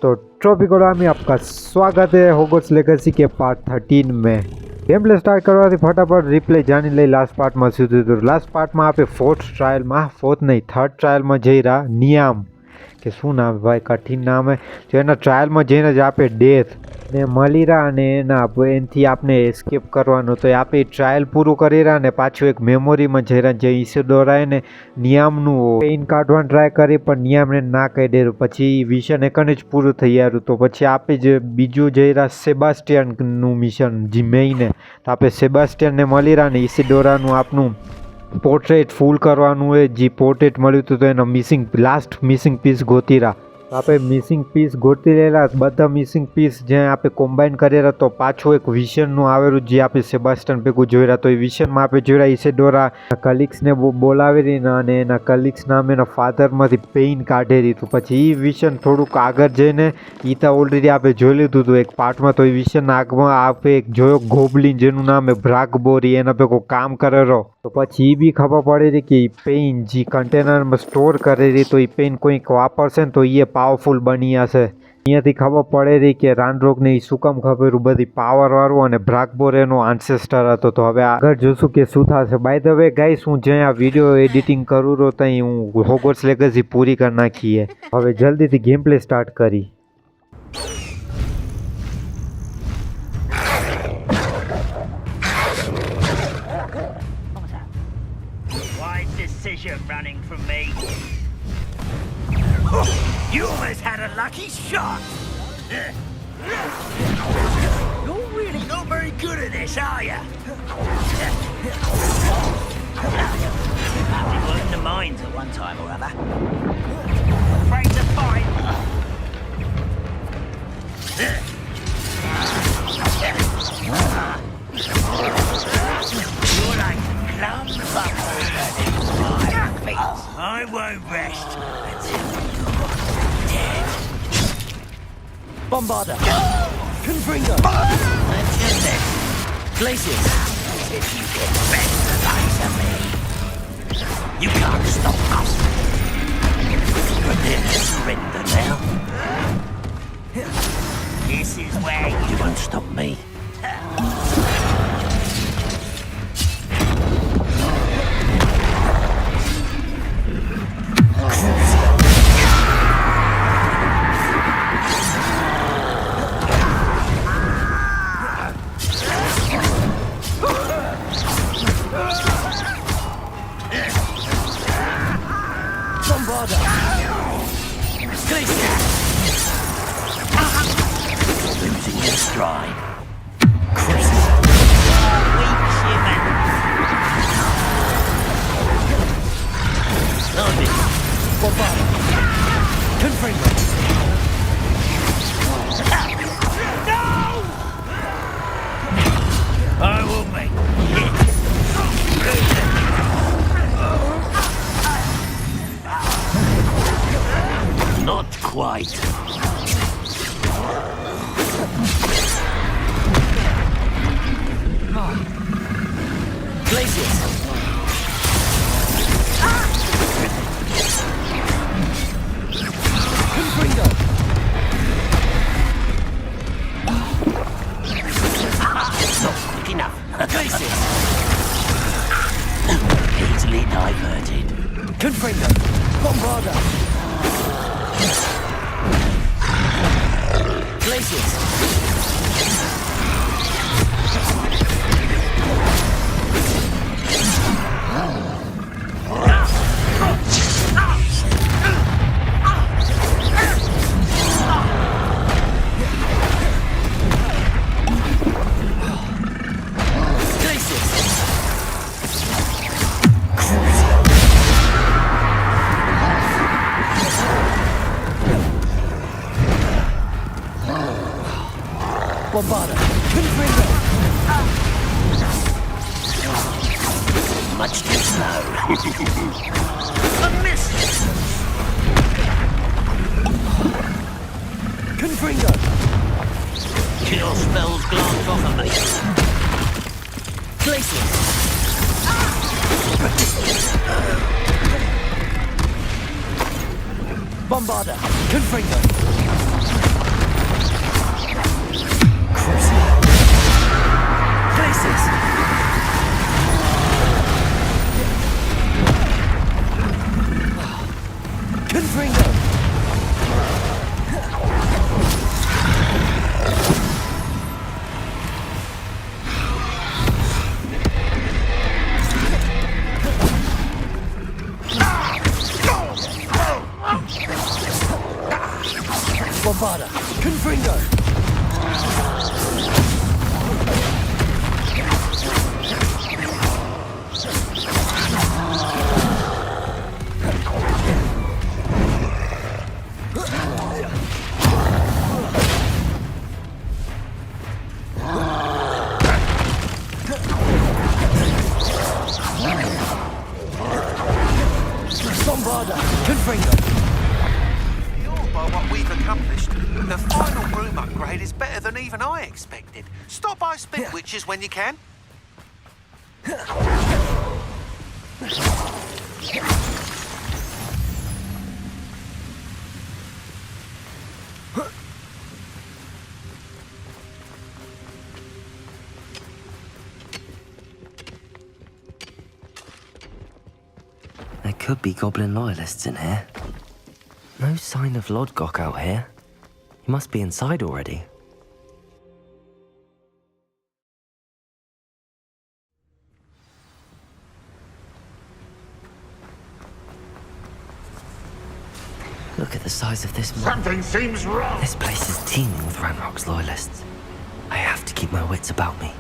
तो ट्रॉपिकल में आपका स्वागत है हॉगवर्ट्स लेगेसी के पार्ट 13 में। गेम प्ले स्टार्ट करवाથી फटाफट रिप्ले जानी લઈ लास्ट पार्ट में सीधું तो लास्ट पार्ट में आपे फोर्थ ट्रायल में फोर्थ नहीं थर्ड ट्रायल में जई रहा नियम के शू नाम है भाई कठिन नाम है जो एना ट्रायल में जईने ज आपे डेथ ने मળી रहा અને એના એનથી આપણે એસ્કેપ કરવાનો તો આપે ટ્રાયલ પૂરું કરી રહ્યા ને પાછું એક મેમોરીમાં જઈ રહ્યા જે ઈસેડોરાએ ને નિયમનું પેઇન કાઢવાનું ટ્રાય કરી પણ નિયમને ના કહી દેરું પછી મિશન એકને જ પૂરું થઈ ગયું તો પછી આપે જે બીજું જઈ રહ્યા સેબાસ્ટિયનનું મિશન જે મેઇન તો આપે સેબાસ્ટિયનને મળી રહ્યા ને ઈસેડોરાનું આપનું પોર્ટ્રેટ ફૂલ કરવાનું હોય જે પોર્ટ્રેટ મળ્યું હતું તો એનો લાસ્ટ મિસિંગ પીસ ગોતી રહ્યા आपे मिसिंग पीस गोती लेला बधा मिसिंग पीस जे आपे कॉम्बाइन करेला तो पाछो एक विजन नु आवेलू जे आपे सेबास्टियन भेगू जोई रहा तो ए विजन में आपे जोई रहा ईसेडोरा कलीग्स ने बोलावी रही अने एना कलीग्स नाम एना फाधर मांथी पेइन काढे रही तो पछी ई विजन थोड़ुंक आगळ जईने ई तो ऑलरेडी आपे जोई लीधुं तो एक पार्ट में तो ए विजन आगमां आपे एक जोयो गोब्लिन जेनुं नाम है ब्राकबोरी एना भेगो काम करेलो तो पछी ई बी खबर पड़ी रही कि पेइन जी कंटेनर में स्टोर करे रही तो ई पेइन कोई वापरशे तो ये पावरफुल बनी हशे अहींयाथी खबर पड़े रही कि रानरोगने ई शुं काम खबर बधी पावर वाळुं अने ब्राकबोर एनो एन्सेस्टर हतो तो हवे आगळ जोशुं कि शुं थशे। बाय द वे गाइस हूँ जे आ विडियो एडिटिंग करूं रो तई हूँ हॉगवर्ट्स लेगेसी पूरी कर नाखी है हवे जल्दीथी गेम प्ले स्टार्ट करी। Running from me. You almost had a lucky shot. You're really not very good at this, are you? You were in the mines at one time or other. Afraid to fight. You're like plum buckles burning fire. I won't rest until you're dead. Bombarder! Confringo! That's just it. Glacius! If you get best the likes of me, you can't stop us. But then surrender now. This is where you won't stop me. Bombarder! Glacius! Losing your stride. Crazy! Weak shimmer. Bombarder! Confringo! No! I will make it. Not quite. Glacius! Confringo! Not quick enough. Glacius! Easily diverted. Confringo! Bombarder! Glacius! Bombarder! Confringo! Much too slow. A miss! Confringo! Your spells glance off of me. Glacius! Bombarder! Confringo! Bombarda. Confringo. Bombarda. Confringo. Fueled by what we've accomplished, the final room upgrade is better than even I expected. Stop by Spit Witches when you can. There could be goblin loyalists in here. No sign of Lodgok out here. He must be inside already. Look at the size of this mob. Something seems wrong. This place is teeming with Ranrock's loyalists. I have to keep my wits about me.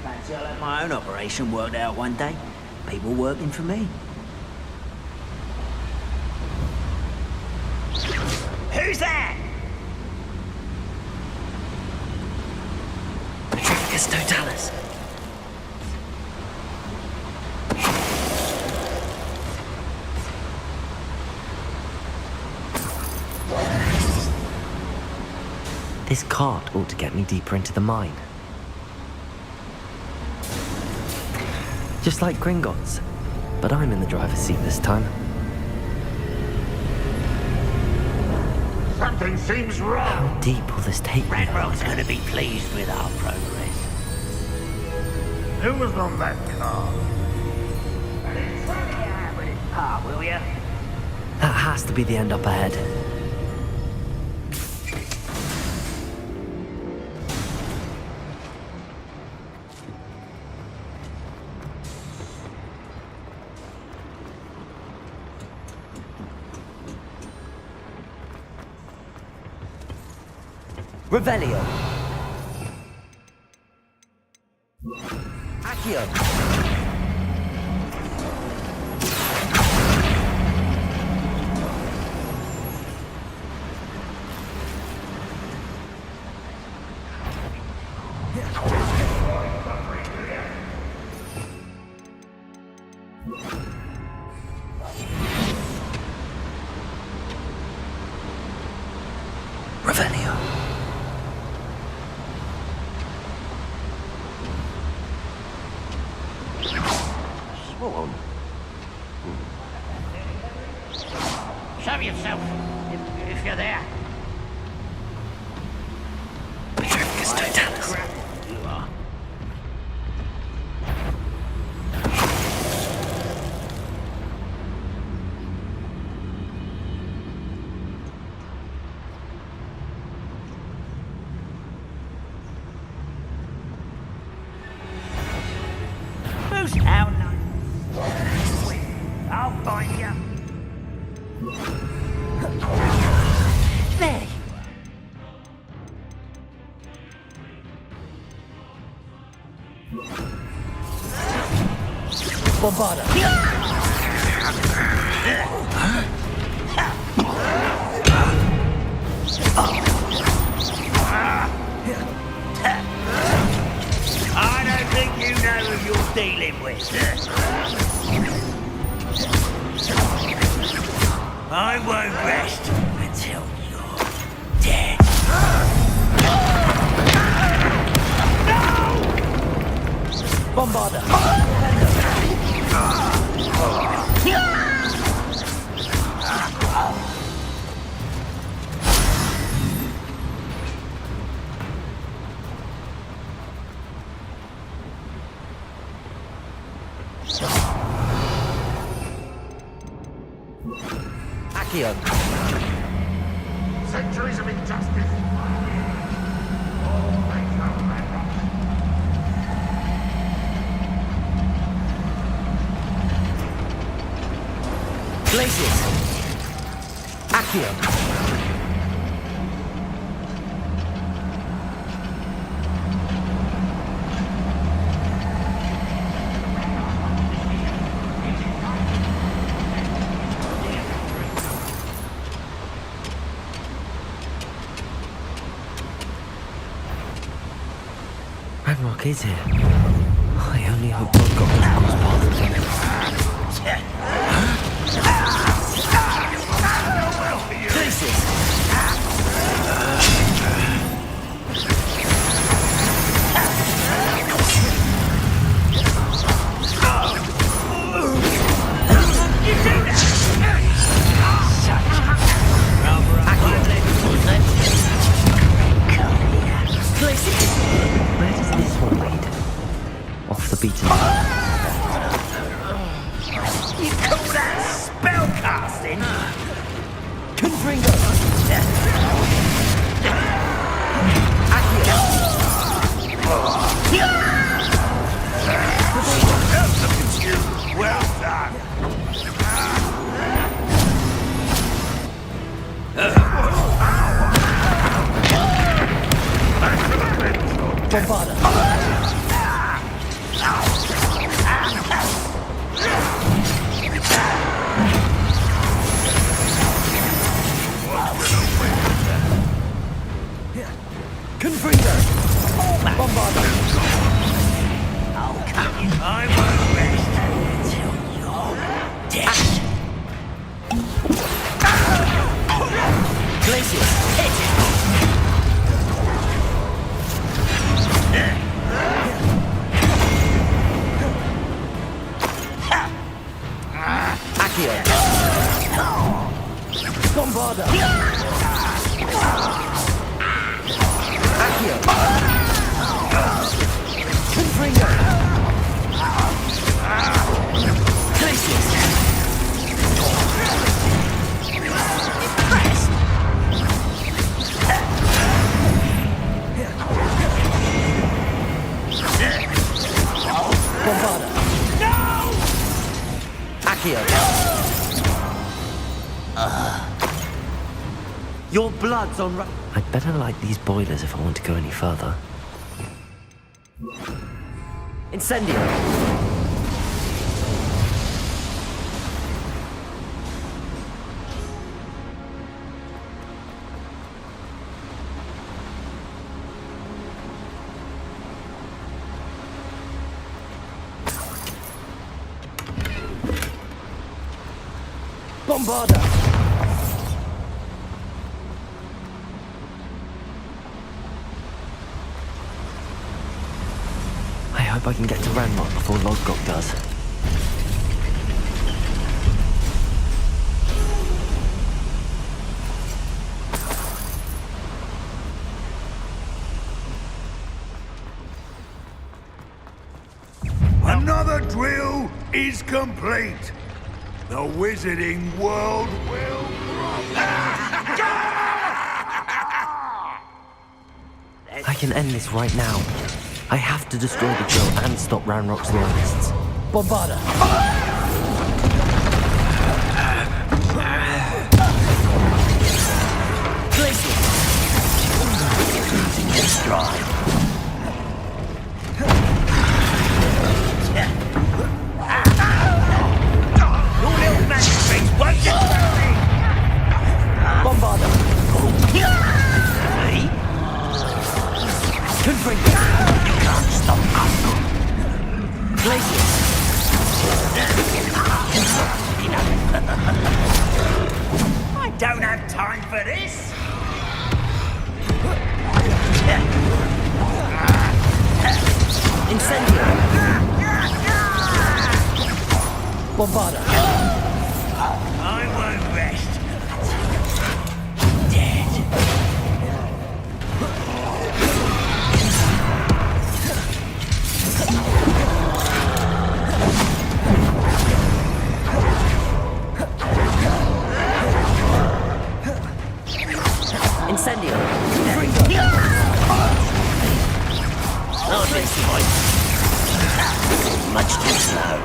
Fancy I'll have my own operation worked out one day. People working for me. Who's that? Petrificus totalis. This cart ought to get me deeper into the mine. Just like Gringotts, but I'm in the driver's seat this time. Something seems wrong. How deep will this take me? Ranrock's gonna be pleased with our progress. Who was on that car? With his pa, will ya? That has to be the end up ahead. Revelio. Accio. Revelio. Show yourself, if you're there. Petrificus totalis. You are. Who's out? I'll find you. There you Bombarda. I don't think you know who you're dealing with. I won't rest until you're dead. Bombarda. Accio. Centuries of injustice. Glacius. Accio. Ranrock is here. I only hope Lord Gok doesn't cross paths with him. Glacius. Where does this one lead? Off the beaten path. You call that spellcasting? Confringo. Well done. Bombarda. Confringo. Bombarda. I won't rest until you're dead. Glacius. Accio. Bombarda. Accio. Confringo. Glacius. Bombarda. Accio. Your blood's on. I'd better light these boilers if I want to go any further. Incendio. Bombarda. I hope I can get to Ranrock before Lord Gok does. Another drill is complete. The wizarding world will I can end this right now. I have to destroy the drill and stop Ranrock's loyalists. Bombarda. Glacius. Losing your stride. Your little magic tricks won't get through me. Bombarda. Me? Confringo. You can't stop us. Glacius. I don't have time for this. Incendio. Bombarda. I won't rest. Dead. Incendio. Confringo. Not this point. Much too slow.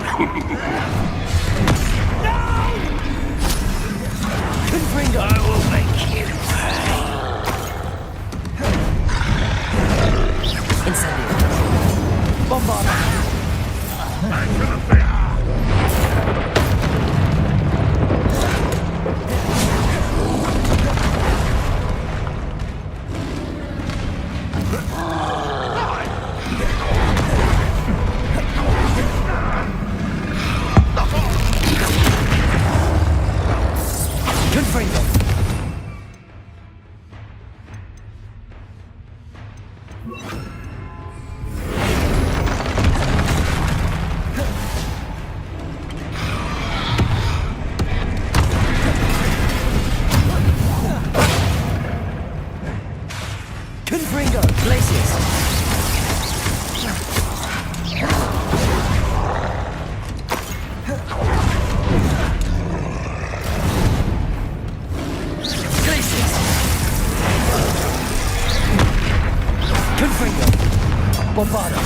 Bombarda.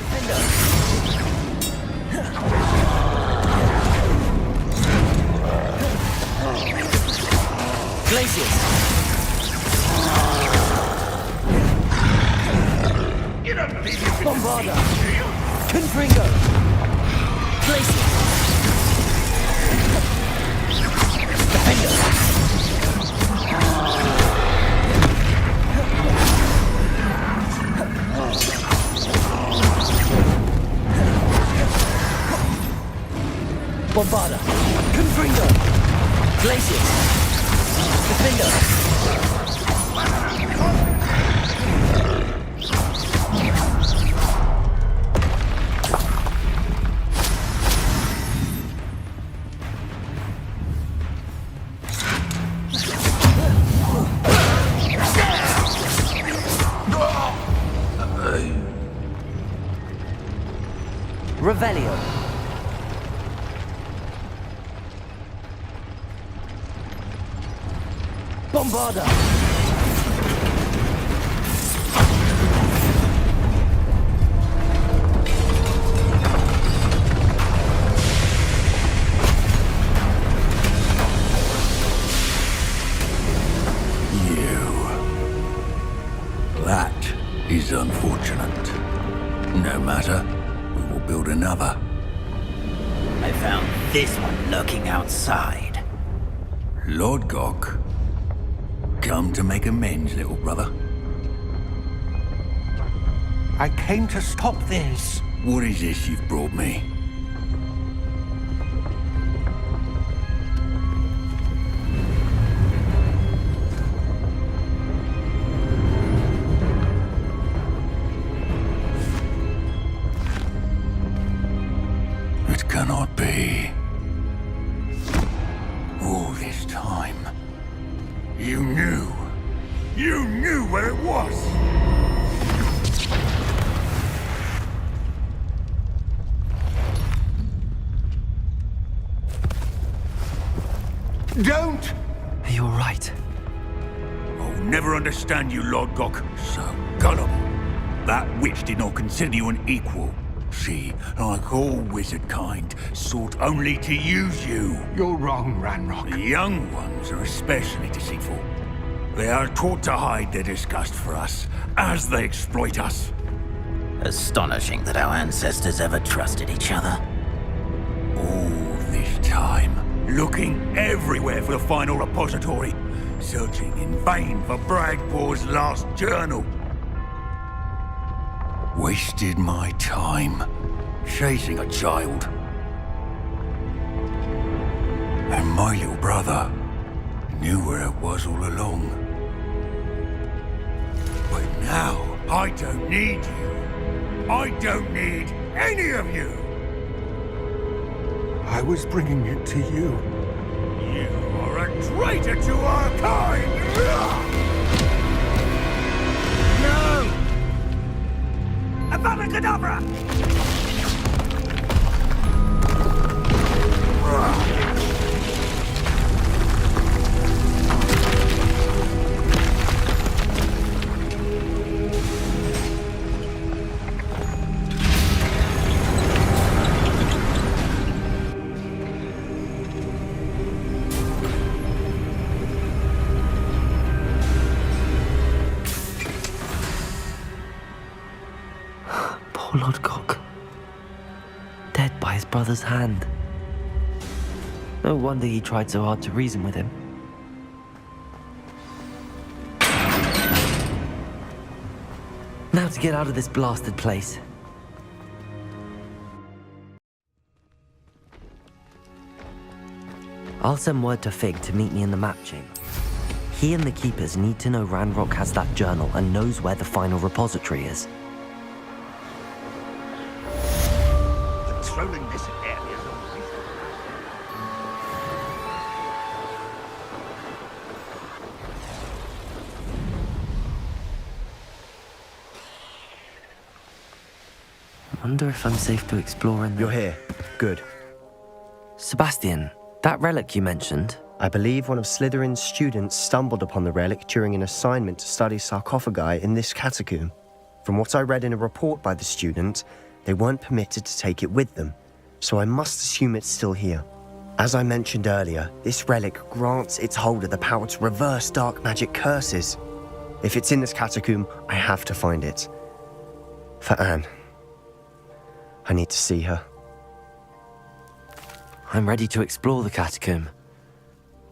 Defender. Glacius. You don't believe you can Bombarda. see, do you? Confringo. Glacius. Defender. Bombarda. Confringo. Glacius. Defender. Revelio. Bombarda. That is unfortunate. No matter, we will build another. I found this one lurking outside. Lord Gok, come to make amends, little brother. I came to stop this. What is this you've brought me? It cannot be. All this time, you knew where it was. Don't! Are you alright? I'll never understand you, Lord Gok. So gullible. That witch did not consider you an equal. She, like all wizard kind, sought only to use you. You're wrong, Ranrock. The young ones are especially deceitful. They are taught to hide their disgust for us, as they exploit us. Astonishing that our ancestors ever trusted each other. All this time, looking everywhere for the final repository, searching in vain for Bragpor's last journal. Wasted my time chasing a child. And my little brother knew where it was all along. But now, I don't need you. I don't need any of you. I was bringing it to you. You are a traitor to our kind! No! Avada Kedavra! Poor Lord Gok. Dead by his brother's hand. No wonder he tried so hard to reason with him. Now to get out of this blasted place. I'll send word to Fig to meet me in the map chamber. He and the Keepers need to know Ranrock has that journal and knows where the final repository is. Patrolling this area. I wonder if I'm safe to explore in the... You're here. Good. Sebastian, that relic you mentioned, I believe one of Slytherin's students stumbled upon the relic during an assignment to study sarcophagi in this catacomb. From what I read in a report by the student, they weren't permitted to take it with them, so I must assume it's still here. As I mentioned earlier, this relic grants its holder the power to reverse dark magic curses. If it's in this catacomb, I have to find it. For Anne. I need to see her. I'm ready to explore the catacomb.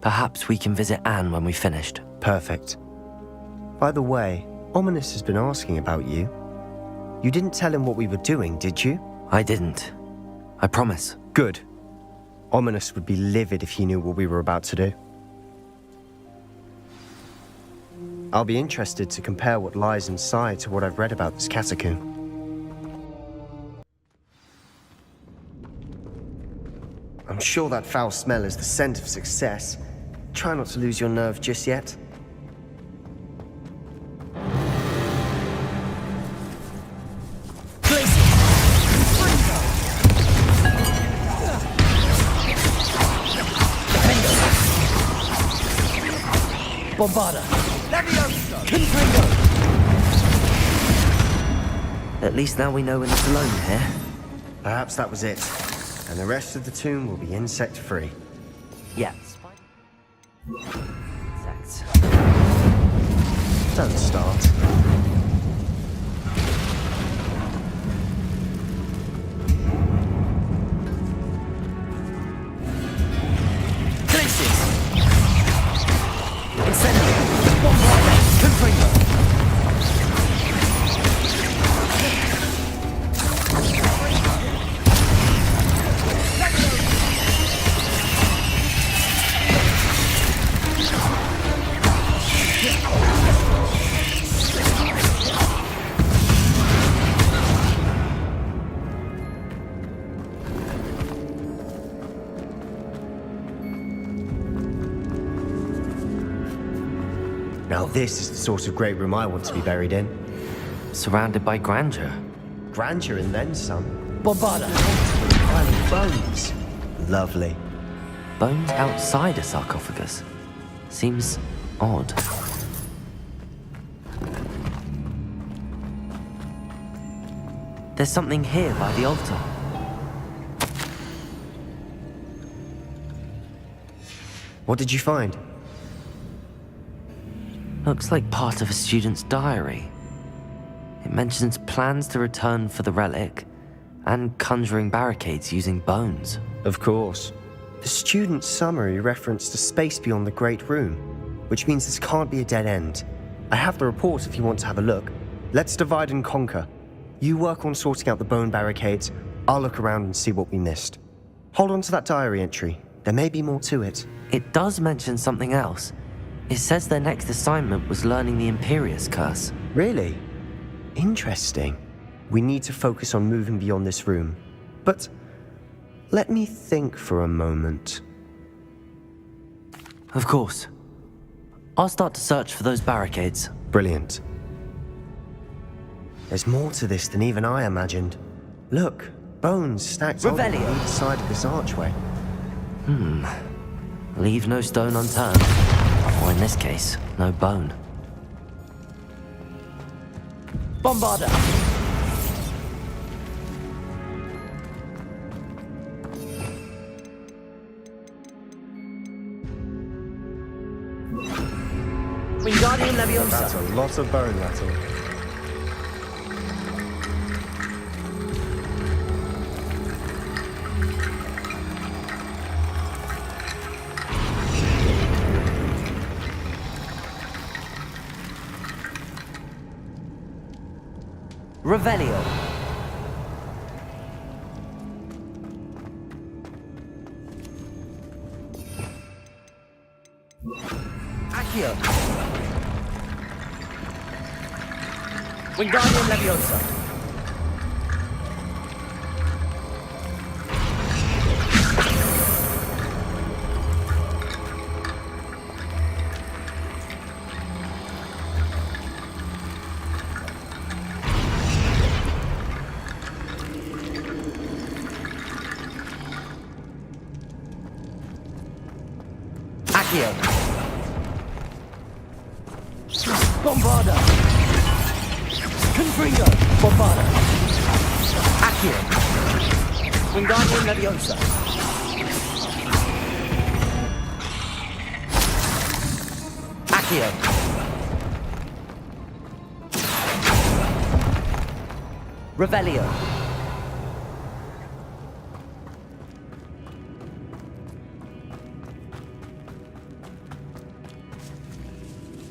Perhaps we can visit Anne when we've finished. Perfect. By the way, Ominous has been asking about you. You didn't tell him what we were doing, did you? I didn't. I promise. Good. Ominous would be livid if he knew what we were about to do. I'll be interested to compare what lies inside to what I've read about this catacomb. I'm sure that foul smell is the scent of success. Try not to lose your nerve just yet. Bombarda! Levioso! Confringo! At least now we know we're not alone here. Perhaps that was it. And the rest of the tomb will be insect-free. Yeah. Insects. Don't start. Now this is the sort of great room I want to be buried in. Surrounded by grandeur. Grandeur and then some. Bombarda! Bones. Lovely. Bones outside a sarcophagus. Seems odd. There's something here by the altar. What did you find? Looks like part of a student's diary. It mentions plans to return for the relic and conjuring barricades using bones. Of course. The student's summary referenced a space beyond the Great Room, which means this can't be a dead end. I have the report if you want to have a look. Let's divide and conquer. You work on sorting out the bone barricades. I'll look around and see what we missed. Hold on to that diary entry. There may be more to it. It does mention something else. It says their next assignment was learning the Imperius Curse. Really? Interesting. We need to focus on moving beyond this room. But let me think for a moment. Of course. I'll start to search for those barricades. Brilliant. There's more to this than even I imagined. Look, bones stacked on either side of this archway. Leave no stone unturned. Or in this case, no bone. Bombarda! Wingardium Leviosa! That's a lot of bone rattle. Revelio. Accio. Wingardium Leviosa. Accio. Bombarda. Confringo. Bombarda. Accio. Wingardium Leviosa. Accio. Revelio.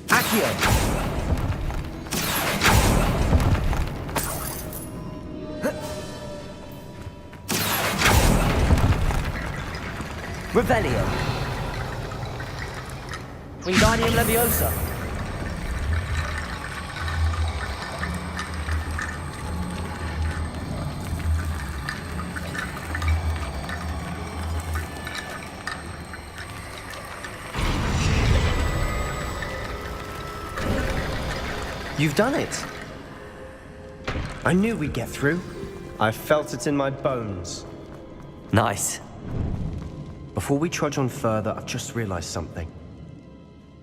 Accio. Revelio. Wingardium Leviosa. You've done it. I knew we'd get through. I felt it in my bones. Nice. Before we trudge on further, I've just realized something.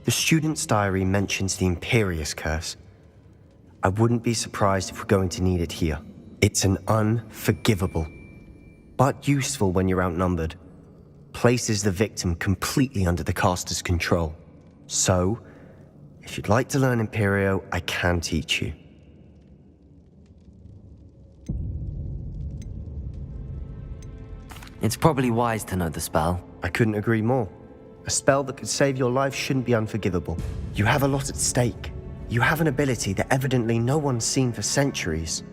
The student's diary mentions the Imperious Curse. I wouldn't be surprised if we're going to need it here. It's an unforgivable, but useful when you're outnumbered. Places the victim completely under the caster's control. So, if you'd like to learn Imperio, I can teach you. It's probably wise to know the spell. I couldn't agree more. A spell that could save your life shouldn't be unforgivable. You have a lot at stake. You have an ability that evidently no one's seen for centuries.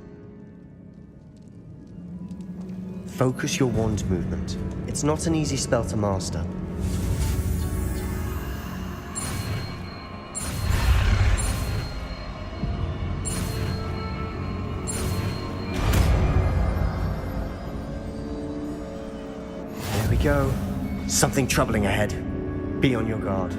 Focus your wand movement. It's not an easy spell to master. There we go. Something troubling ahead. Be on your guard.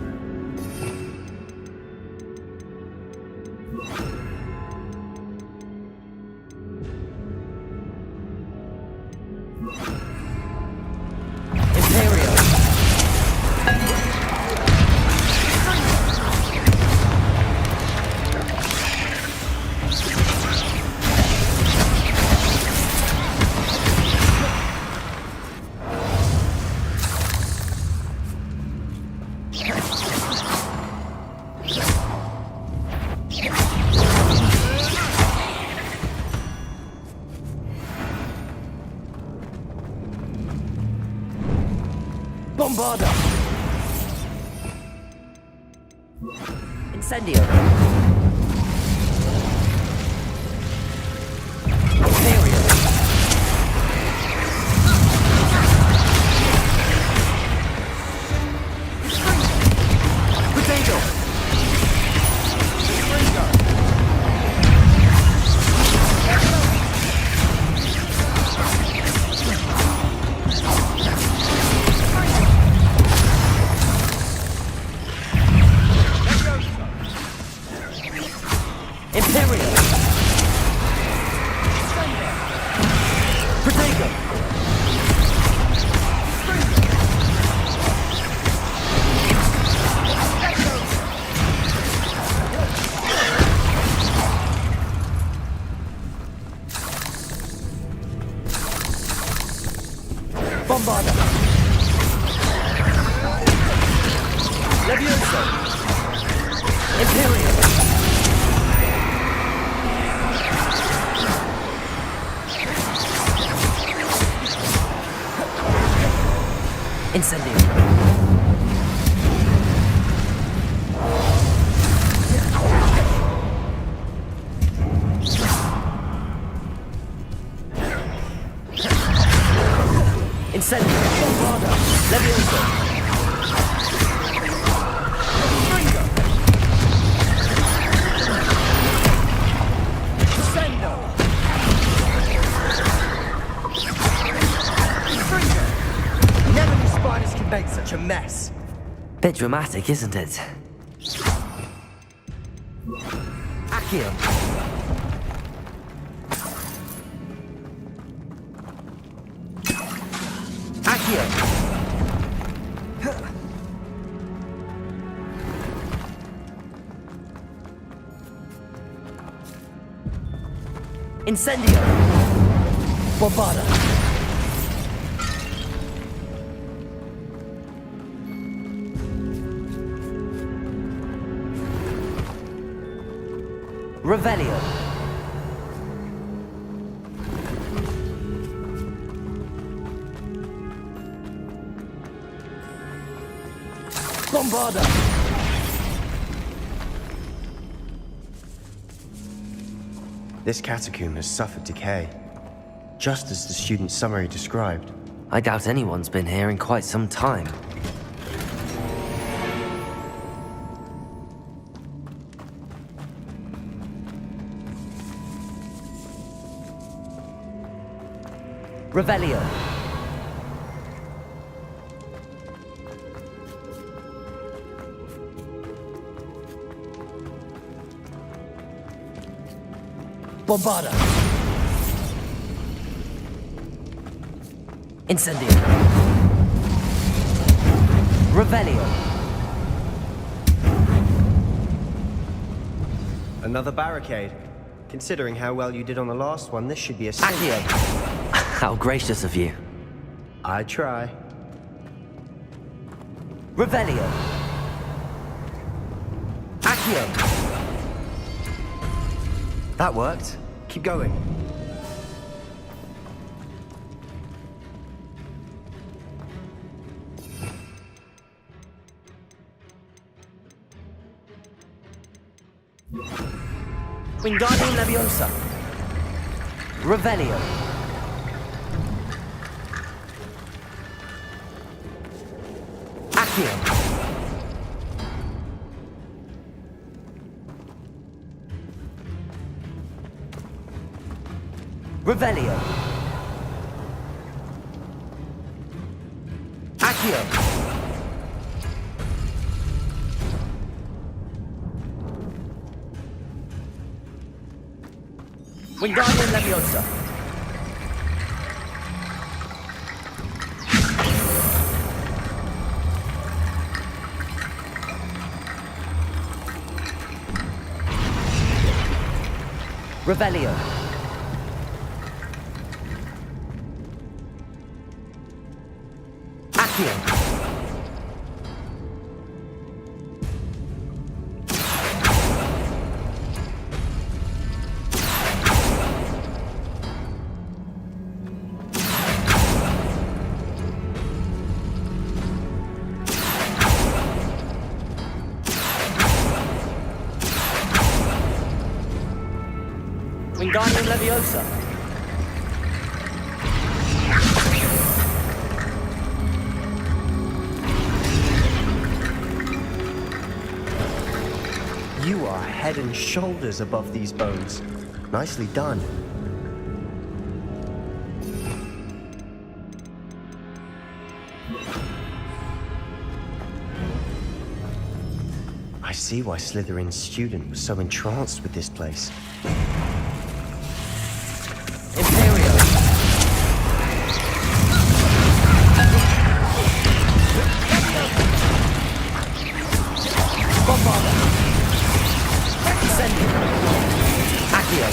Bombarda. Incendio. Imperio. Potato. Imperio. Protego. Bombarda. Leviosa. Imperio. Incendio. Incendio. Bombarda. Leviosa. Descendo. Never knew spiders can make such a mess. Bit dramatic, isn't it? Accio. Accio. Incendio! Bombarda! Revelio! Bombarda! This catacomb has suffered decay, just as the student's summary described. I doubt anyone's been here in quite some time. Revelio! Bombarda! Incendio! Revelio! Another barricade. Considering how well you did on the last one, this should be a Accio! How gracious of you. I try. Revelio! Accio! That worked. Keep going. Wingardium Leviosa! Revelio! Accio! Revelio! Accio! Wingardium Leviosa! Revelio! Accio! Wingardium Leviosa! You are head and shoulders above these bones. Nicely done. I see why Slytherin's student was so entranced with this place. Imperio! Bombarda! Incendio! Accio!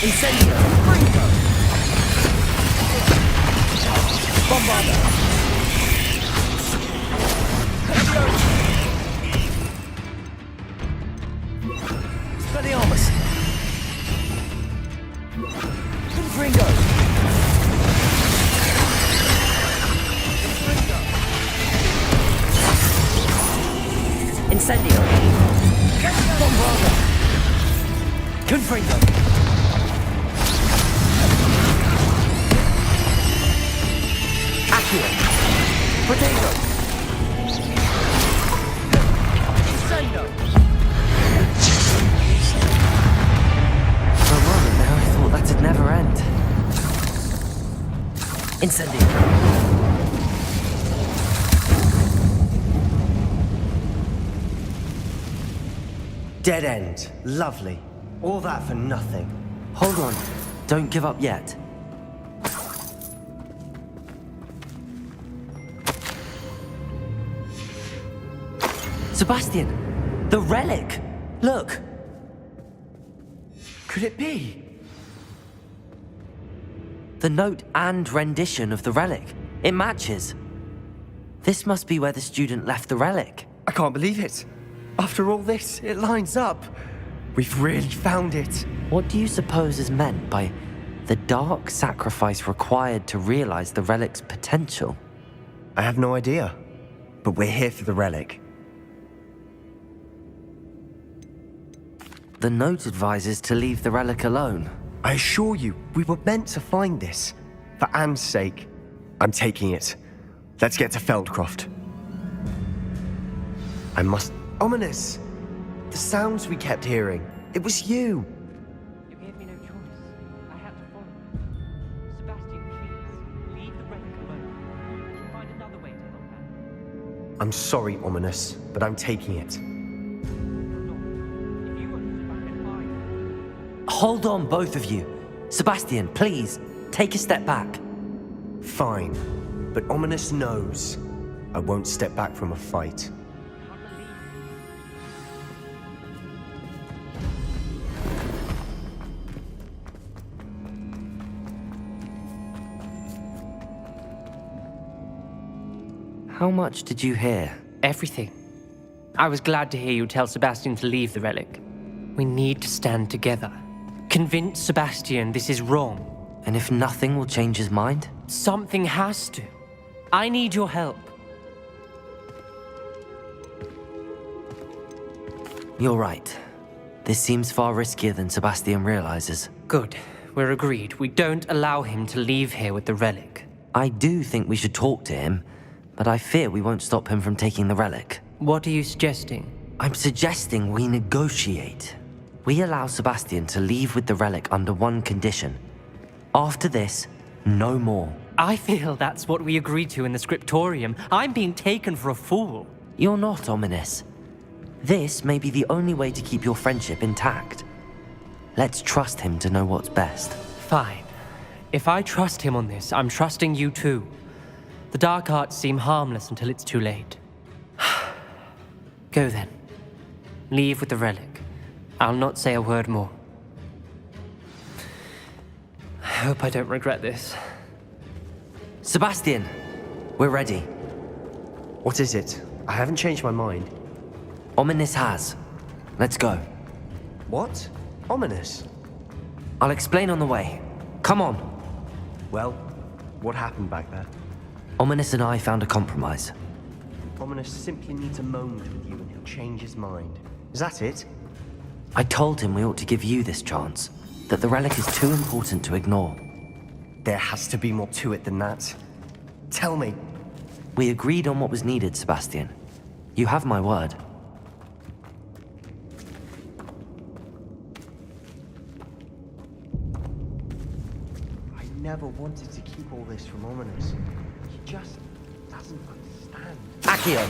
Incendio! Bombarda! Spelliarmus! Confringo! Incendio! Bombarda! Confringo! Potato! Incendio! For a moment there, I thought that'd never end. Incendio! Dead end. Lovely. All that for nothing. Hold on. Don't give up yet. Sebastian! The relic! Look! Could it be? The note and rendition of the relic. It matches. This must be where the student left the relic. I can't believe it. After all this, it lines up. We've really found it. What do you suppose is meant by the dark sacrifice required to realize the relic's potential? I have no idea. But we're here for the relic. The note advises to leave the relic alone. I assure you, we were meant to find this. For Anne's sake. I'm taking it. Let's get to Feldcroft. I must... Ominous! The sounds we kept hearing. It was you. You gave me no choice. I had to follow you. Sebastian, please, leave the relic alone. Find another way to help Anne. I'm sorry, Ominous, but I'm taking it. If you want to Sebastian, fine. Hold on, both of you. Sebastian, please, take a step back. Fine. But Ominous knows I won't step back from a fight. How much did you hear? Everything. I was glad to hear you tell Sebastian to leave the relic. We need to stand together. Convince Sebastian this is wrong. And if nothing will change his mind? Something has to. I need your help. You're right. This seems far riskier than Sebastian realizes. Good. We're agreed. We don't allow him to leave here with the relic. I do think we should talk to him, but I fear we won't stop him from taking the relic. What are you suggesting? I'm suggesting we negotiate. We allow Sebastian to leave with the relic under one condition. After this, no more. I feel that's what we agreed to in the scriptorium. I'm being taken for a fool. You're not, Ominous. This may be the only way to keep your friendship intact. Let's trust him to know what's best. Fine. If I trust him on this, I'm trusting you too. The dark arts seem harmless until it's too late. Go then. Leave with the relic. I'll not say a word more. I hope I don't regret this. Sebastian, we're ready. What is it? I haven't changed my mind. Ominous has. Let's go. What? Ominous? I'll explain on the way. Come on. Well, what happened back there? Ominous and I found a compromise. Ominous simply needs a moment with you and he'll change his mind. Is that it? I told him we ought to give you this chance, that the relic is too important to ignore. There has to be more to it than that. Tell me. We agreed on what was needed, Sebastian. You have my word. I never wanted to keep all this from Ominous. He just doesn't understand. Accio!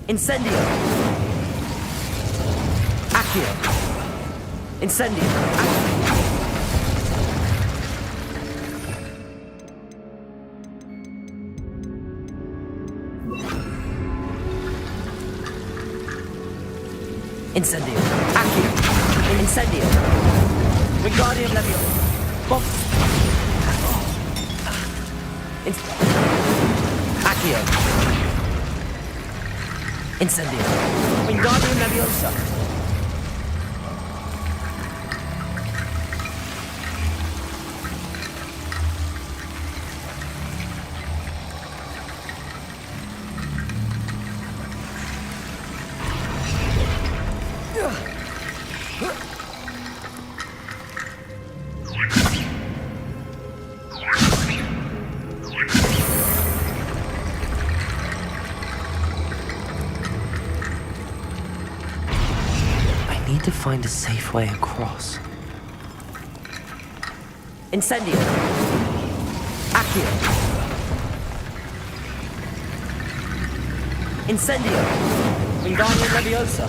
Incendio! Accio! Incendio! Accio! Incendio! Accio! Incendio! Wingardium Leviosa! Box! Accio! Incendio! Wingardium Leviosa! need to find a safe way across. Incendio. Accio. Incendio. Wingardium Leviosa.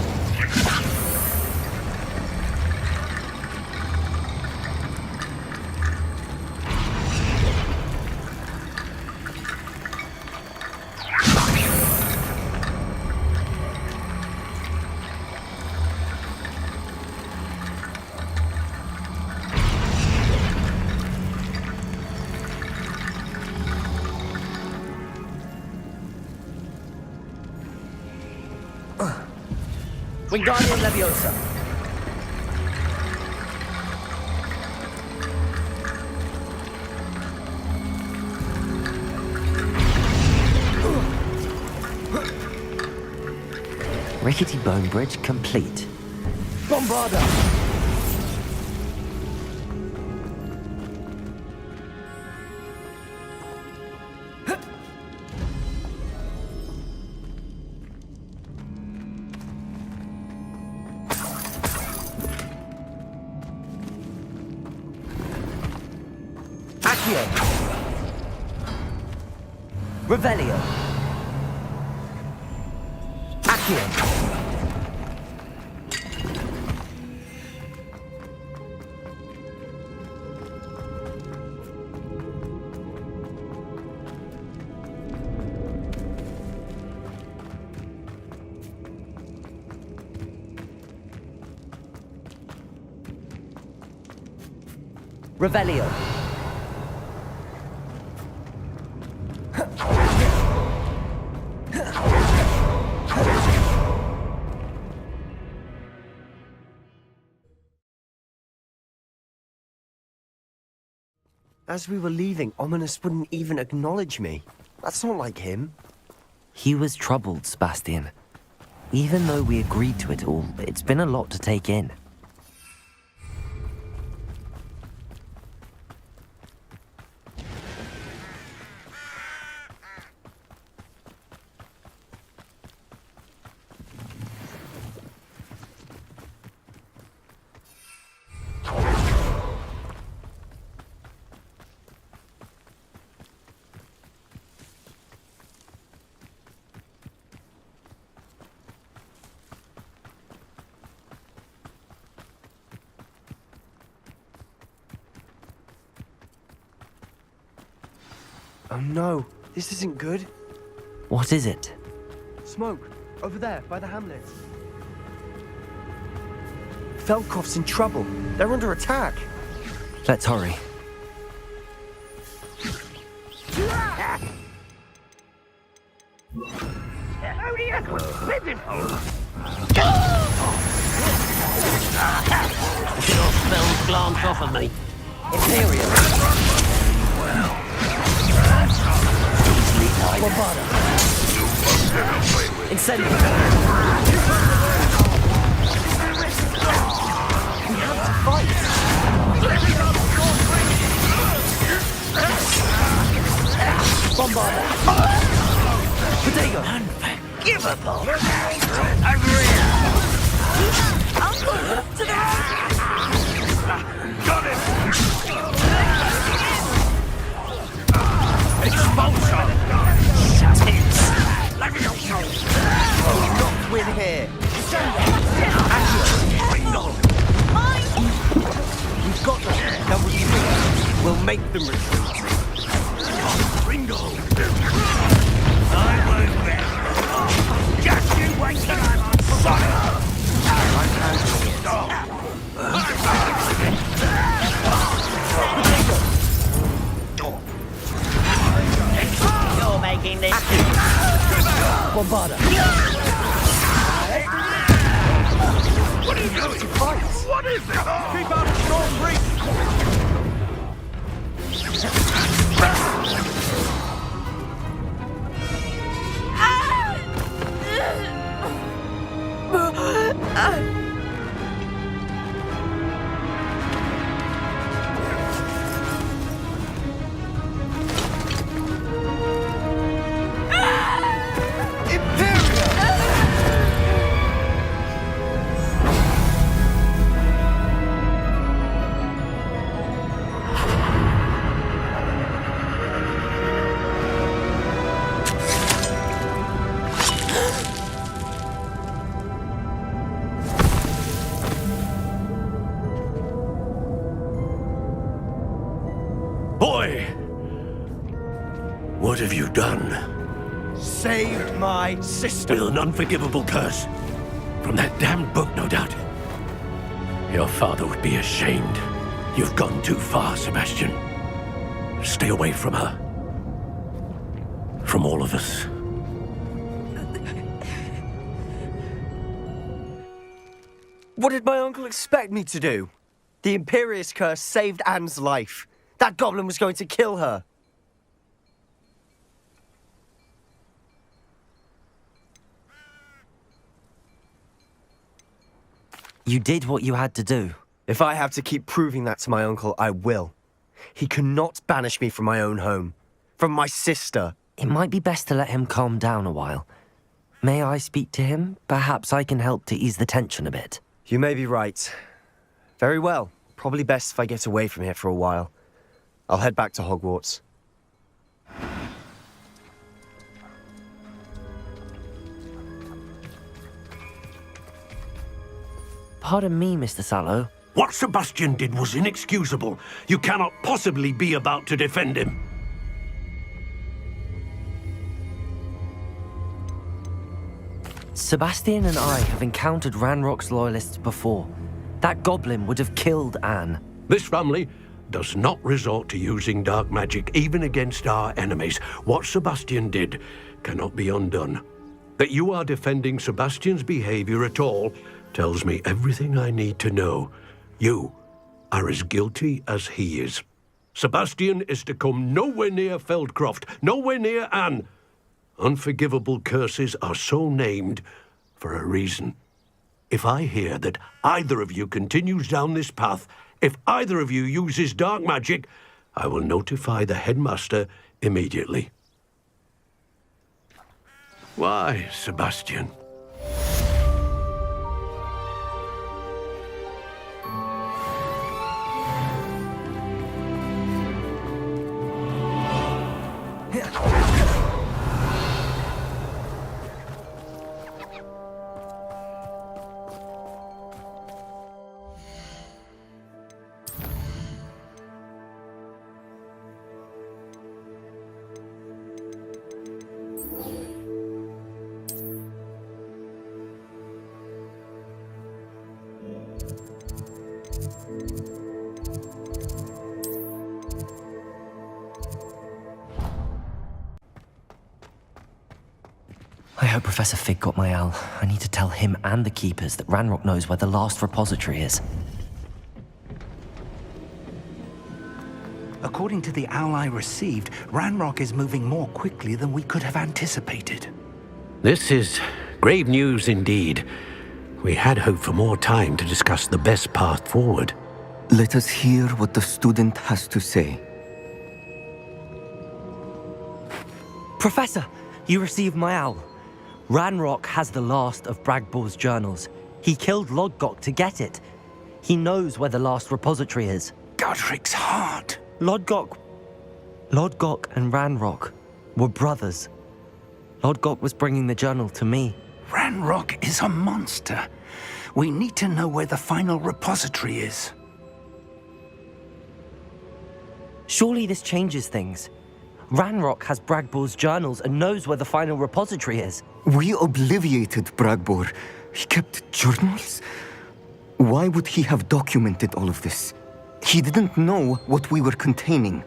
Wingardium Leviosa. Rickety bone bridge complete. Bombarda. Accio. Revelio. Accio. Revelio. As we were leaving, Ominous wouldn't even acknowledge me. That's not like him. He was troubled, Sebastian. Even though we agreed to it all, it's been a lot to take in. Oh no, this isn't good. What is it? Smoke, over there, by the hamlet. Feldkopf's in trouble. They're under attack. Let's hurry. Your spells glance off of me. Imperial. Bombarda. Incendio. We have to fight. Bombarda. Potato. Unforgivable. Over here. Uncle, to the right. Got him. Expulsion. Shut it. Not win here. We've got them. Now we'll make them retreat. Ringo! I won't bet. Just you wait till I'm on fire! I'm handling it. You're making this. Bombarda. What are you doing? What is it? Keep up strong reach! What have you done? Saved my sister. With an unforgivable curse. From that damned book, no doubt. Your father would be ashamed. You've gone too far, Sebastian. Stay away from her. From all of us. What did my uncle expect me to do? The Imperious curse saved Anne's life. That goblin was going to kill her. You did what you had to do. If I have to keep proving that to my uncle, I will. He cannot banish me from my own home. From my sister. It might be best to let him calm down a while. May I speak to him? Perhaps I can help to ease the tension a bit. You may be right. Very well. Probably best if I get away from here for a while. I'll head back to Hogwarts. Pardon me, Mr. Sallow. What Sebastian did was inexcusable. You cannot possibly be about to defend him. Sebastian and I have encountered Ranrock's loyalists before. That goblin would have killed Anne. This family does not resort to using dark magic even against our enemies. What Sebastian did cannot be undone. That you are defending Sebastian's behavior at all tells me everything I need to know. You are as guilty as he is. Sebastian is to come nowhere near Feldcroft, nowhere near Anne. Unforgivable curses are so named for a reason. If I hear that either of you continues down this path, if either of you uses dark magic, I will notify the headmaster immediately. Why, Sebastian? I hope Professor Fig got my owl. I need to tell him and the Keepers that Ranrock knows where the last repository is. According to the owl I received, Ranrock is moving more quickly than we could have anticipated. This is grave news indeed. We had hoped for more time to discuss the best path forward. Let us hear what the student has to say. Professor, you received my owl. Ranrock has the last of Bragbor's journals. He killed Lodgok to get it. He knows where the last repository is. Godric's heart. Lodgok and Ranrock were brothers. Lodgok was bringing the journal to me. Ranrock is a monster. We need to know where the final repository is. Surely this changes things. Ranrock has Bragbor's journals and knows where the final repository is. We obliviated Bragbor. He kept journals? Why would he have documented all of this? He didn't know what we were containing.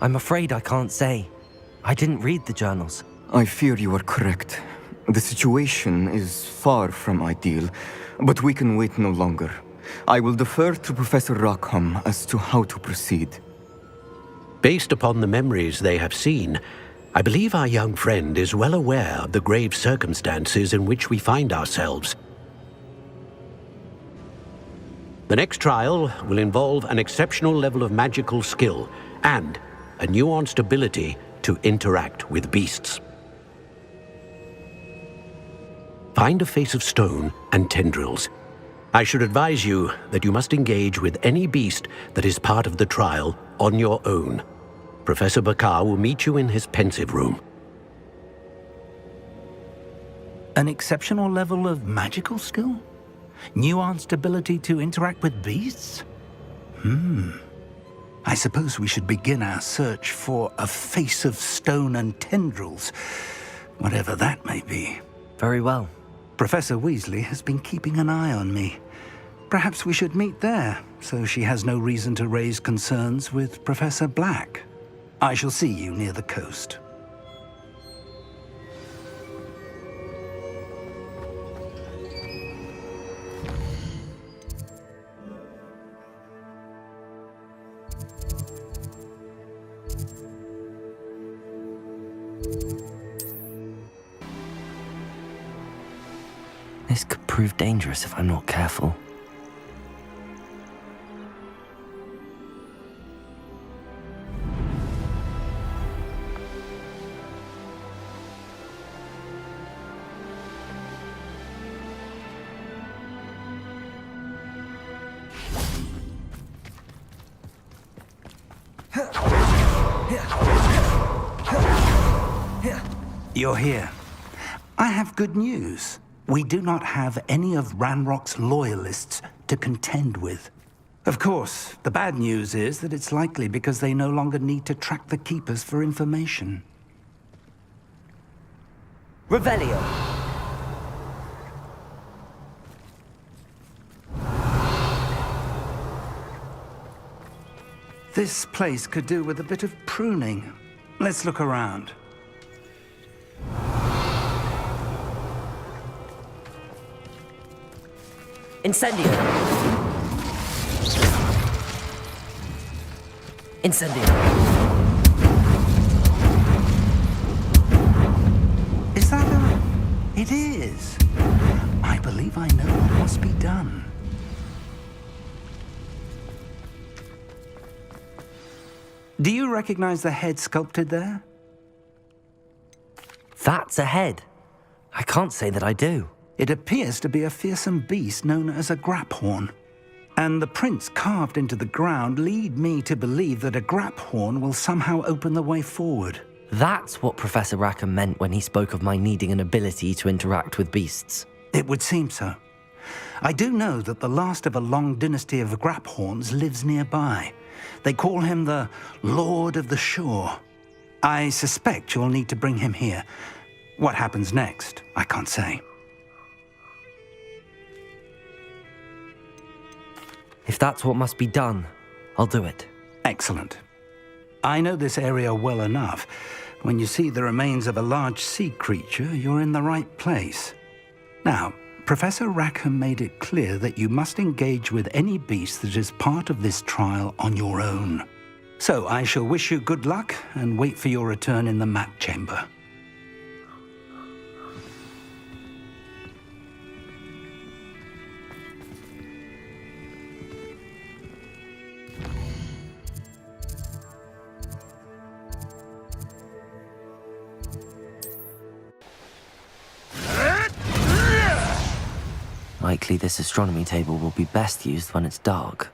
I'm afraid I can't say. I didn't read the journals. I fear you are correct. The situation is far from ideal, but we can wait no longer. I will defer to Professor Rockham as to how to proceed. Based upon the memories they have seen, I believe our young friend is well aware of the grave circumstances in which we find ourselves. The next trial will involve an exceptional level of magical skill and a nuanced ability to interact with beasts. Find a face of stone and tendrils. I should advise you that you must engage with any beast that is part of the trial on your own. Professor Bakar will meet you in his pensive room. An exceptional level of magical skill? Nuanced ability to interact with beasts? I suppose we should begin our search for a face of stone and tendrils, whatever that may be. Very well. Professor Weasley has been keeping an eye on me. Perhaps we should meet there, so she has no reason to raise concerns with Professor Black. I shall see you near the coast. This could prove dangerous if I'm not careful. You're here. I have good news. We do not have any of Ranrock's loyalists to contend with. Of course, the bad news is that it's likely because they no longer need to track the Keepers for information. Revelio. This place could do with a bit of pruning. Let's look around. Incendio. Incendio. Is that a... It is. I believe I know what must be done. Do you recognize the head sculpted there? That's a head. I can't say that I do. It appears to be a fearsome beast known as a Graphorn. And the prints carved into the ground lead me to believe that a Graphorn will somehow open the way forward. That's what Professor Rackham meant when he spoke of my needing an ability to interact with beasts. It would seem so. I do know that the last of a long dynasty of Graphorns lives nearby. They call him the Lord of the Shore. I suspect you'll need to bring him here. What happens next, I can't say. If that's what must be done, I'll do it. Excellent. I know this area well enough. When you see the remains of a large sea creature, you're in the right place. Now, Professor Rackham made it clear that you must engage with any beast that is part of this trial on your own. So I shall wish you good luck and wait for your return in the map chamber. Likely this astronomy table will be best used when it's dark.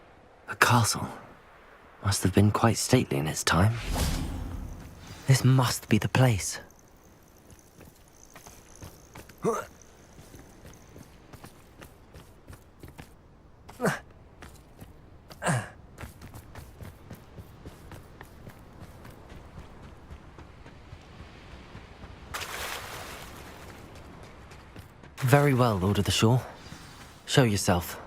A castle. Must have been quite stately in its time. This must be the place. Very well, Lord of the Shore. Show yourself.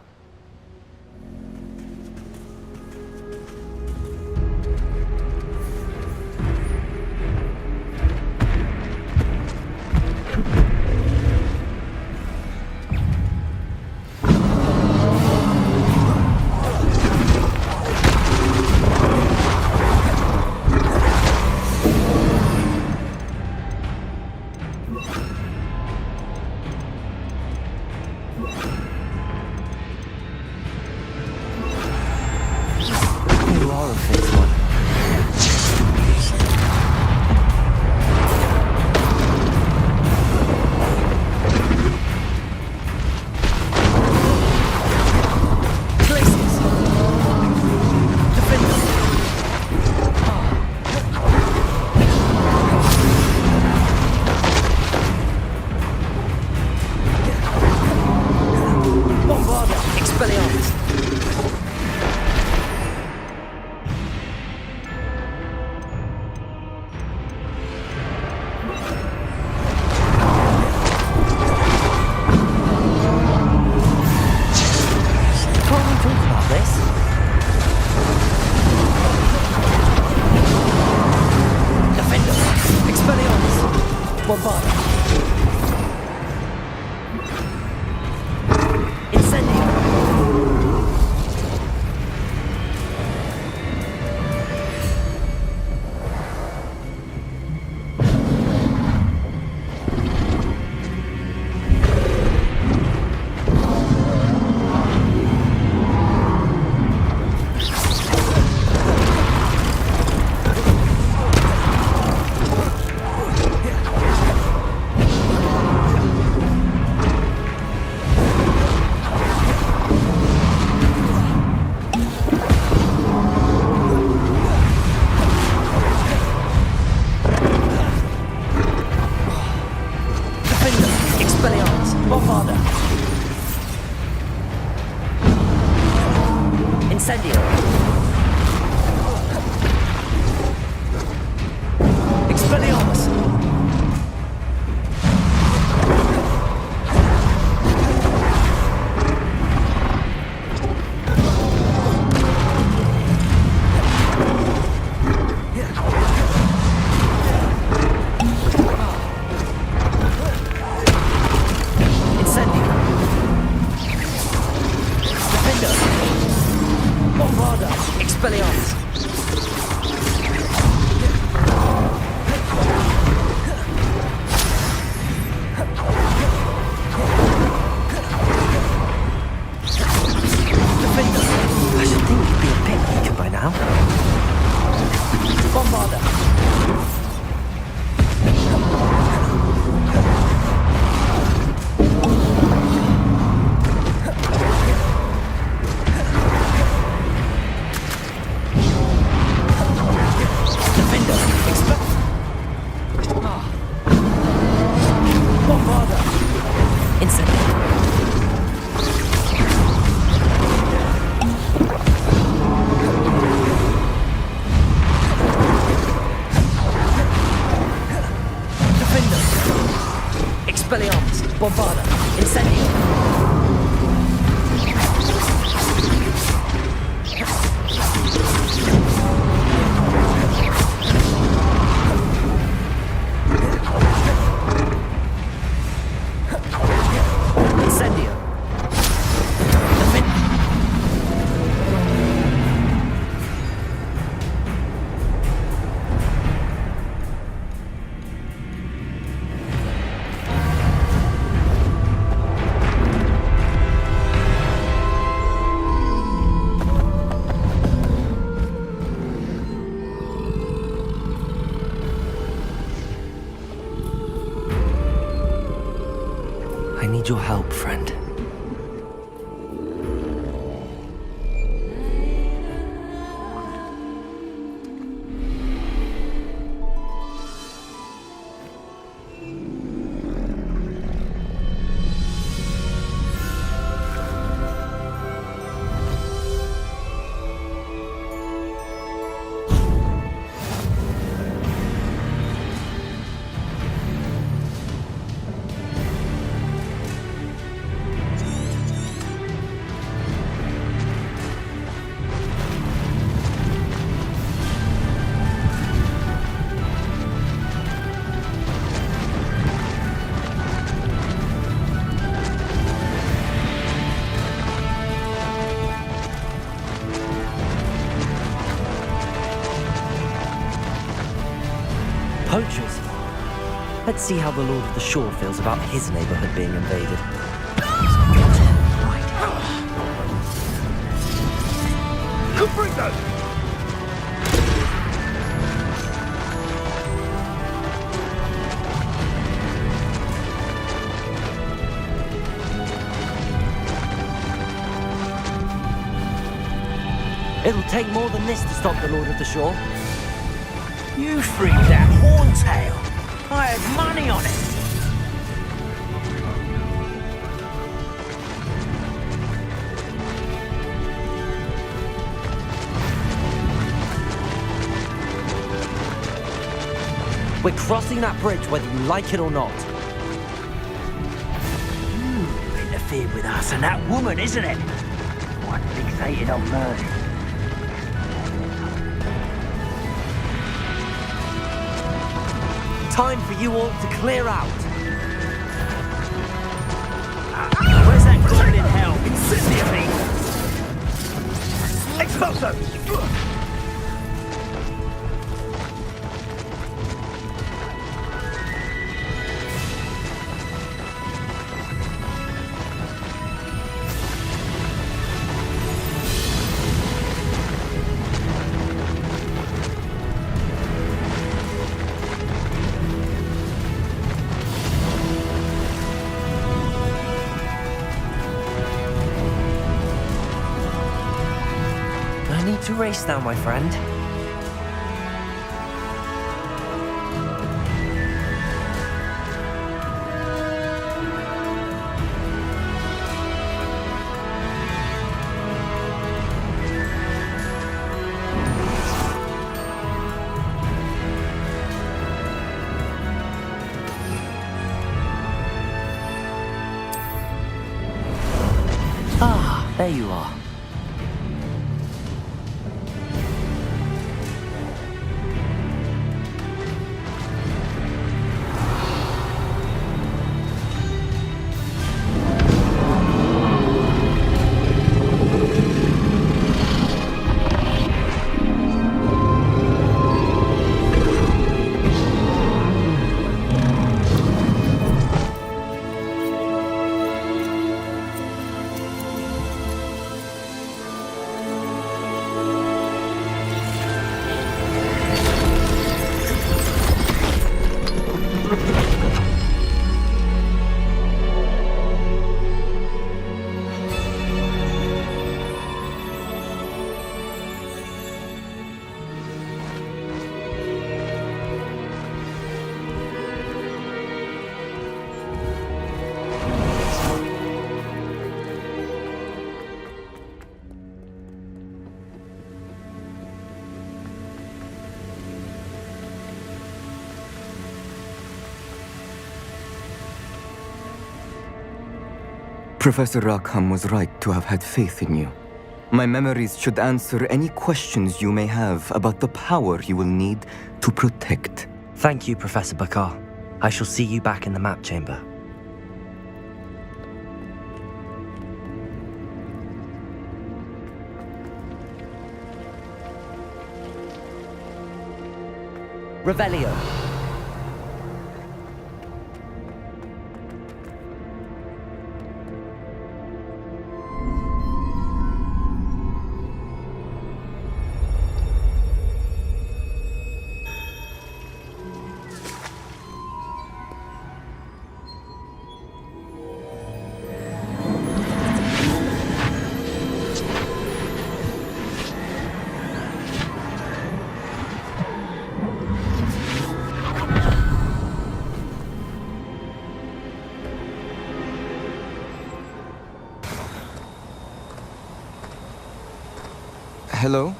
Bombarda. Incendio. Incendio. Expelliarmus. Incendio. Defender. Bombarda. Expelliarmus. Defender. I should think you'd be a pet leaker by now. Bombarda. Defender. Bombarda. Incendio. Defender. Expelliarmus. Bombarda. Incendio. Incendio. Defender. I need your help, friend. Poachers? Let's see how the Lord of the Shore feels about his neighborhood being invaded. Comprendo! It'll take more than this to stop the Lord of the Shore. You freed that horntail. I had money on it. We're crossing that bridge whether you like it or not. Interfered with us and that woman, isn't it? One fixated on murder. Time for you all to clear out. Where's that goblin in hell? Incendiary! Expulso! No need to race now, my friend. Ah, there you are. Professor Rackham was right to have had faith in you. My memories should answer any questions you may have about the power you will need to protect. Thank you, Professor Bakar. I shall see you back in the map chamber. Revelio. Hello?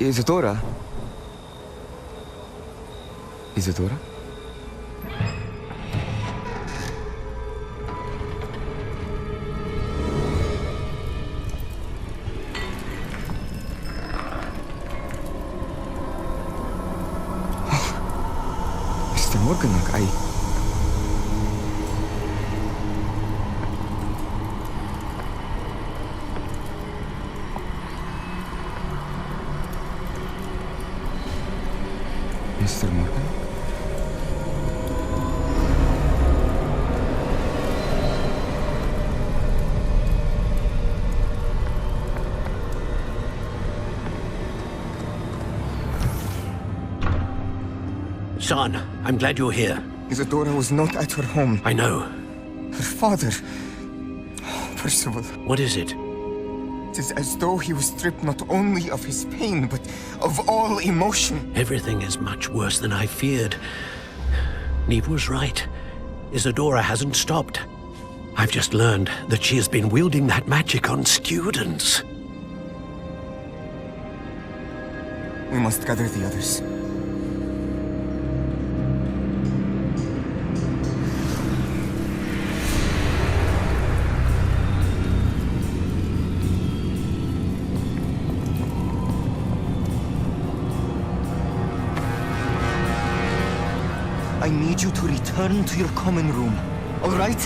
Isadora? Isadora? Mr. Morganach, Mr. Morgan? Son, I'm glad you're here. Isadora was not at her home. I know. Her father... Percival. What is it? It is as though he was stripped not only of his pain, but of all emotion. Everything is much worse than I feared. Neve was right. Isadora hasn't stopped. I've just learned that she has been wielding that magic on students. We must gather the others. I I need you to return to your common room, all right?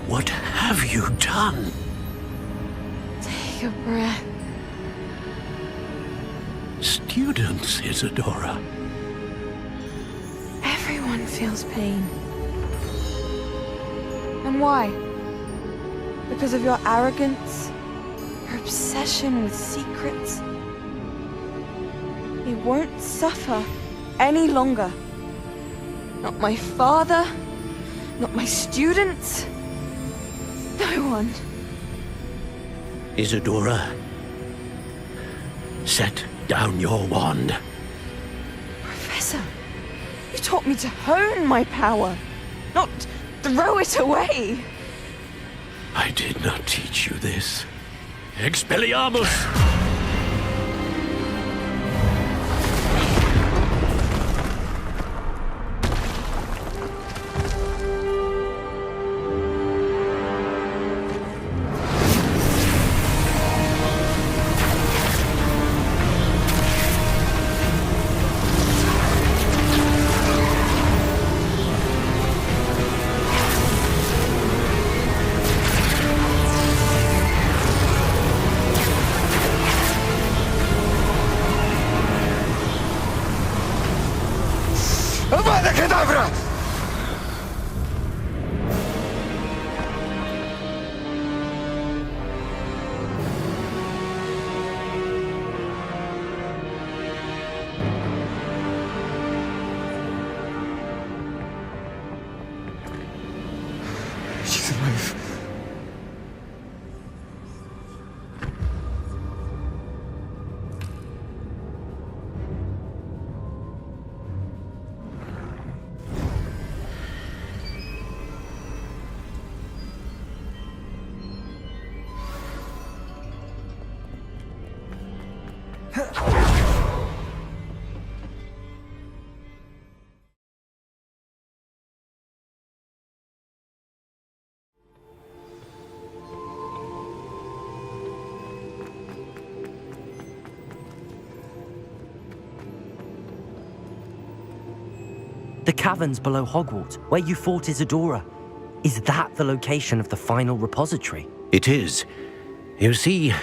What have you done? Take a breath. Students, Isadora. Everyone feels pain. And why? Because of your arrogance? Your obsession with secrets? He won't suffer any longer. Not my father, not my students, no one. Isadora, set down your wand. Professor, you taught me to hone my power, not throw it away. I did not teach you this. Expelliarmus! Avada Kedavra! She's alive. The caverns below Hogwarts, where you fought Isadora. Is that the location of the final repository? It is. You see,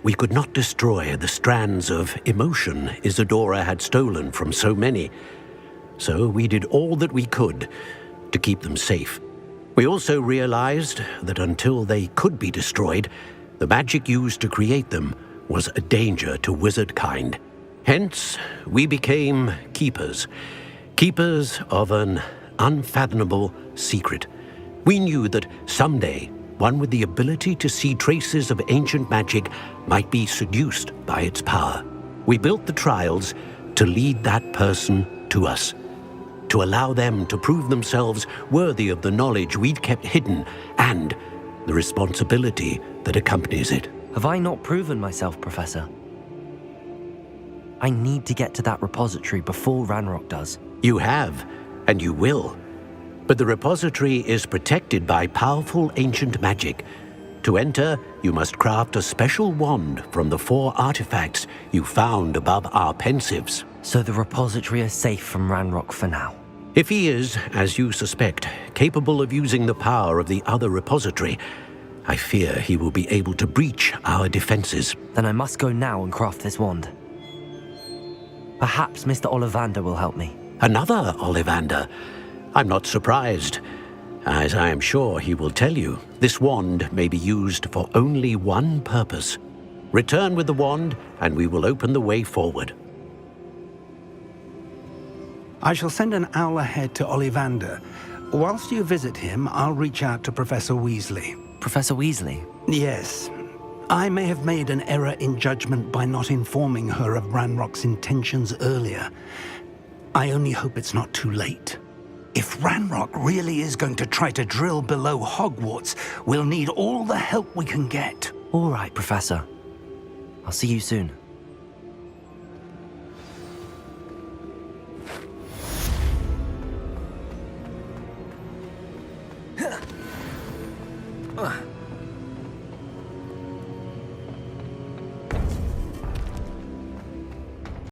we could not destroy the strands of emotion Isadora had stolen from so many. So we did all that we could to keep them safe. We also realized that until they could be destroyed, the magic used to create them was a danger to wizard kind. Hence, we became keepers. Keepers of an unfathomable secret. We knew that someday, one with the ability to see traces of ancient magic might be seduced by its power. We built the trials to lead that person to us, to allow them to prove themselves worthy of the knowledge we'd kept hidden and the responsibility that accompanies it. Have I not proven myself, Professor? I need to get to that repository before Ranrock does. You have, and you will. But the repository is protected by powerful ancient magic. To enter, you must craft a special wand from the 4 artifacts you found above our pensives. So the repository is safe from Ranrock for now. If he is, as you suspect, capable of using the power of the other repository, I fear he will be able to breach our defenses. Then I must go now and craft this wand. Perhaps Mr. Ollivander will help me. Another Ollivander? I'm not surprised. As I am sure he will tell you, this wand may be used for only one purpose. Return with the wand, and we will open the way forward. I shall send an owl ahead to Ollivander. Whilst you visit him, I'll reach out to Professor Weasley. Professor Weasley? Yes. I may have made an error in judgment by not informing her of Ranrock's intentions earlier. I only hope it's not too late. If Ranrock really is going to try to drill below Hogwarts, we'll need all the help we can get. All right, Professor. I'll see you soon.